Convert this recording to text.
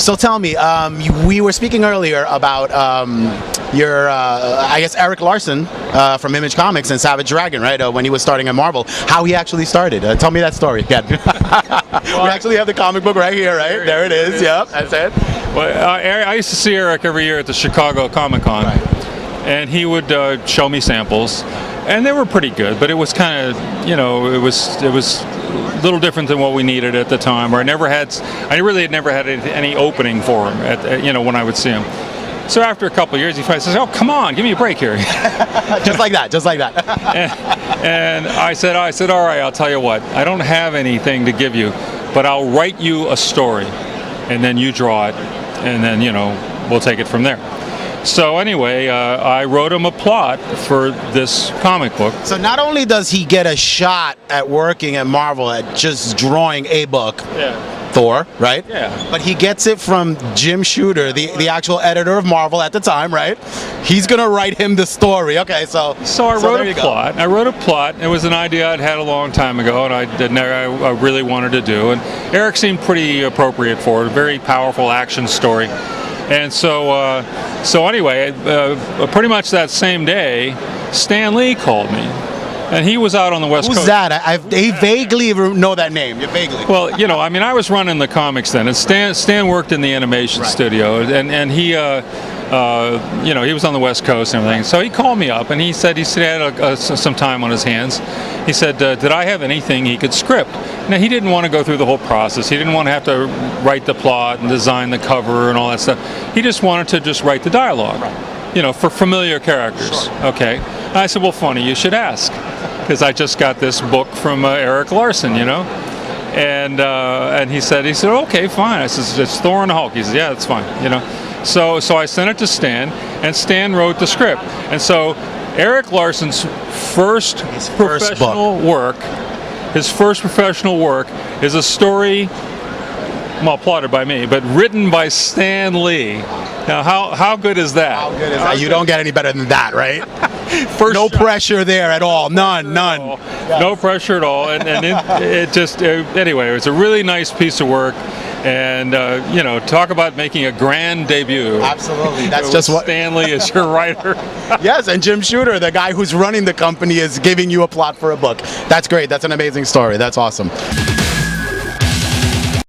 So tell me, we were speaking earlier about your, I guess, Erik Larsen from Image Comics and Savage Dragon, right? When he was starting at Marvel, how he actually started. Tell me that story again. We actually have the comic book right here, right? There it is. Yep, that's it. Well, I used to see Erik every year at the Chicago Comic Con, Right. and he would show me samples, and they were pretty good. But it was kind of, it was a little different than what we needed at the time. Or I really had never had any opening for him when I would see him. So after a couple of years, he finally says, "Oh, come on, give me a break here." Just like that, just like that. and I said, "All right, I'll tell you what. I don't have anything to give you, but I'll write you a story, and then you draw it, and then we'll take it from there." So anyway, I wrote him a plot for this comic book. So not only does he get a shot at working at Marvel at just drawing a book, Thor, right? Yeah. But he gets it from Jim Shooter, the actual editor of Marvel at the time, right? He's gonna write him the story. Okay, so I wrote there you a go. plot. I wrote a plot. It was an idea I'd had a long time ago, and I really wanted to do. And Erik seemed pretty appropriate for it. A very powerful action story. And so anyway, pretty much that same day, Stan Lee called me, and he was out on the West Coast. Who's that? I vaguely know that name. Vaguely. Well, I was running the comics then, and Stan worked in the animation studio, and he, he was on the West Coast and everything. So he called me up, and he said he had some time on his hands. He said, did I have anything he could script? Now, he didn't want to go through the whole process. He didn't want to have to write the plot and design the cover and all that stuff. He just wanted to just write the dialogue, for familiar characters. Sure. Okay. And I said, well, funny, you should ask, because I just got this book from Erik Larsen, and he said, okay, fine. I said, it's Thor and the Hulk. He said, yeah, that's fine, So I sent it to Stan, and Stan wrote the script. And so Erik Larsen's first professional work is a story, well, plotted by me, but written by Stan Lee. Now, how good is that? How good is that? You don't get any better than that, right? No shot. Pressure there at all. None. No pressure at all. And anyway, it was a really nice piece of work. And talk about making a grand debut. Absolutely, that's just what Stan Lee is your writer. Yes, and Jim Shooter, the guy who's running the company, is giving you a plot for a book. That's great. That's an amazing story. That's awesome.